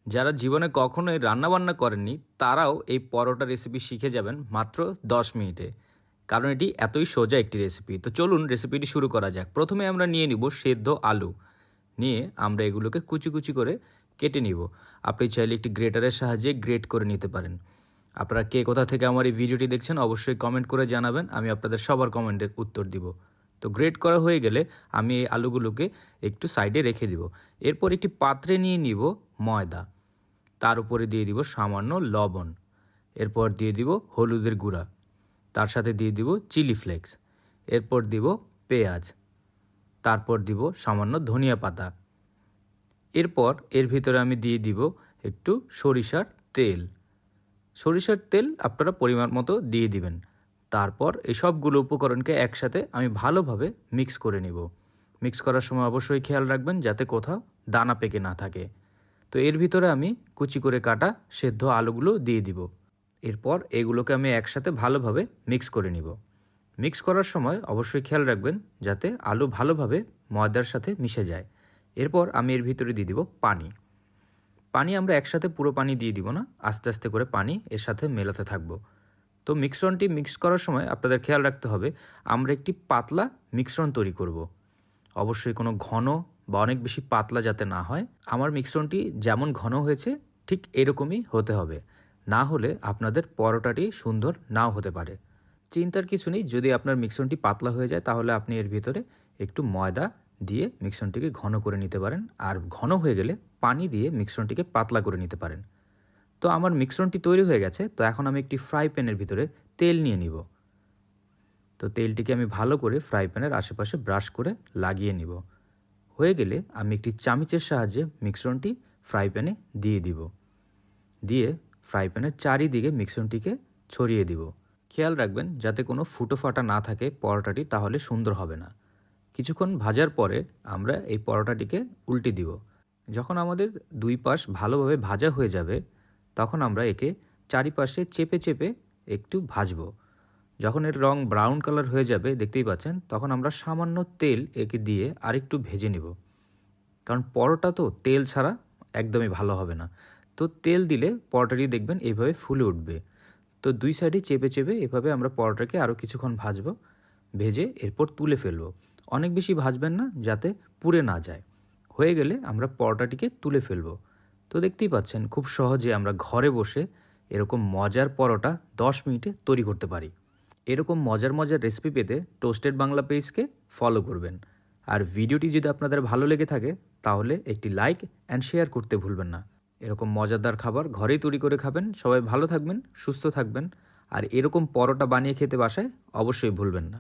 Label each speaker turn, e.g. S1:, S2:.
S1: যারা জীবনে কখনোই রান্নাবান্না করেননি তারাও এই পরোটা রেসিপি শিখে যাবেন মাত্র 10 মিনিটে। কারণ এটি এতই সোজা একটি রেসিপি। তো চলুন রেসিপিটি শুরু করা যাক। প্রথমে আমরা নিয়ে নিব সেদ্ধ আলু। নিয়ে আমরা এগুলোকে কুচি কুচি করে কেটে নিব। আপনি চাইলে একটি গ্রেটারের সাহায্যে গ্রেট করে নিতে পারেন। আপনারা কে কোথা থেকে আমার এই ভিডিওটি দেখছেন অবশ্যই কমেন্ট করে জানাবেন, আমি আপনাদের সবার কমেন্টের উত্তর দিব। তো গ্রেট করা হয়ে গেলে আমি এই আলুগুলোকে একটু সাইডে রেখে দিব। এরপর একটি পাত্রে নিয়ে নিব ময়দা, তার উপরে দিয়ে দিব সামান্য লবণ, এরপর দিয়ে দিব হলুদের গুঁড়া, তার সাথে দিয়ে দিব চিলি ফ্লেক্স, এরপর দিব পেঁয়াজ, তারপর দিব সামান্য ধনিয়া পাতা। এরপর এর ভিতরে আমি দিয়ে দিব একটু সরিষার তেল। সরিষার তেল আপনারা পরিমাণ মতো দিয়ে দিবেন। তারপর এই সবগুলো উপকরণকে একসাথে আমি ভালোভাবে মিক্স করে নিব। মিক্স করার সময় অবশ্যই খেয়াল রাখবেন যাতে কোথাও দানা পেকে না থাকে। তো এর ভিতরে আমি কুচি করে কাটা সেদ্ধ আলুগুলো দিয়ে দিব। এরপর এগুলোকে আমি একসাথে ভালোভাবে মিক্স করে নিব। মিক্স করার সময় অবশ্যই খেয়াল রাখবেন যাতে আলু ভালোভাবে ময়দার সাথে মিশে যায়। এরপর আমি এর ভিতরে দিয়ে দিব পানি। পানি আমরা একসাথে পুরো পানি দিয়ে দিব না, আস্তে আস্তে করে পানি এর সাথে মেলাতে থাকবো। তো মিশ্রণটি মিক্স করার সময় আপনাদের খেয়াল রাখতে হবে আমরা একটি পাতলা মিশ্রণ তৈরি করব। অবশ্যই কোনো ঘন বা অনেক বেশি পাতলা যাতে না হয়। আমার মিশ্রণটি যেমন ঘন হয়েছে ঠিক এরকমই হতে হবে, না হলে আপনাদের পরোটাটি সুন্দর নাও হতে পারে। চিন্তার কিছু নেই, যদি আপনার মিশ্রণটি পাতলা হয়ে যায় তাহলে আপনি এর ভিতরে একটু ময়দা দিয়ে মিশ্রণটিকে ঘন করে নিতে পারেন, আর ঘন হয়ে গেলে পানি দিয়ে মিশ্রণটিকে পাতলা করে নিতে পারেন। তো আমার মিশ্রণটি তৈরি হয়ে গেছে। তো এখন আমি একটি ফ্রাই প্যানের ভিতরে তেল নিয়ে নিব। তো তেলটিকে আমি ভালো করে ফ্রাই প্যানের আশেপাশে ব্রাশ করে লাগিয়ে নিব। হয়ে গেলে আমি একটি চামচের সাহায্যে মিশ্রণটি ফ্রাই প্যানে দিয়ে দিব। দিয়ে ফ্রাই প্যানের চারিদিকে মিশ্রণটিকে ছড়িয়ে দিব। খেয়াল রাখবেন যাতে কোনো ফুটো ফাটা না থাকে পরোটাটি, তাহলে সুন্দর হবে না। কিছুক্ষণ ভাজার পরে আমরা এই পরোটাটিকে উল্টে দিব। যখন আমাদের দুই পাশ ভালোভাবে ভাজা হয়ে যাবে তখন আমরা একে চারিপাশে চেপে চেপে একটু ভাজবো। যখন এর রং ব্রাউন কালার হয়ে যাবে দেখতেই পাচ্ছেন, তখন আমরা সামান্য তেল একে দিয়ে আরেকটু ভেজে নেব। কারণ পরোটা তো তেল ছাড়া একদমই ভালো হবে না। তো তেল দিলে পরোটাটি দেখবেন এইভাবে ফুলে উঠবে। তো দুই সাইডে চেপে চেপে এভাবে আমরা পরোটাকে আরও কিছুক্ষণ ভাজবো। ভেজে এরপর তুলে ফেলবো। অনেক বেশি ভাজবেন না যাতে পুড়ে না যায়। হয়ে গেলে আমরা পরোটাটিকে তুলে ফেলবো। তো দেখতেই পাচ্ছেন খুব সহজে আমরা ঘরে বসে এরকম মজার পরোটা 10 মিনিটে তৈরি করতে পারি। এরকম মজার মজার রেসিপি পেতে টোস্টেড বাংলা পেজকে ফলো করবেন। আর ভিডিওটি যদি আপনাদের ভালো লেগে থাকে তাহলে একটি লাইক অ্যান্ড শেয়ার করতে ভুলবেন না। এরকম মজাদার খাবার ঘরেই তৈরি করে খাবেন। সবাই ভালো থাকবেন, সুস্থ থাকবেন। আর এরকম পরোটা বানিয়ে খেতে বাসায় অবশ্যই ভুলবেন না।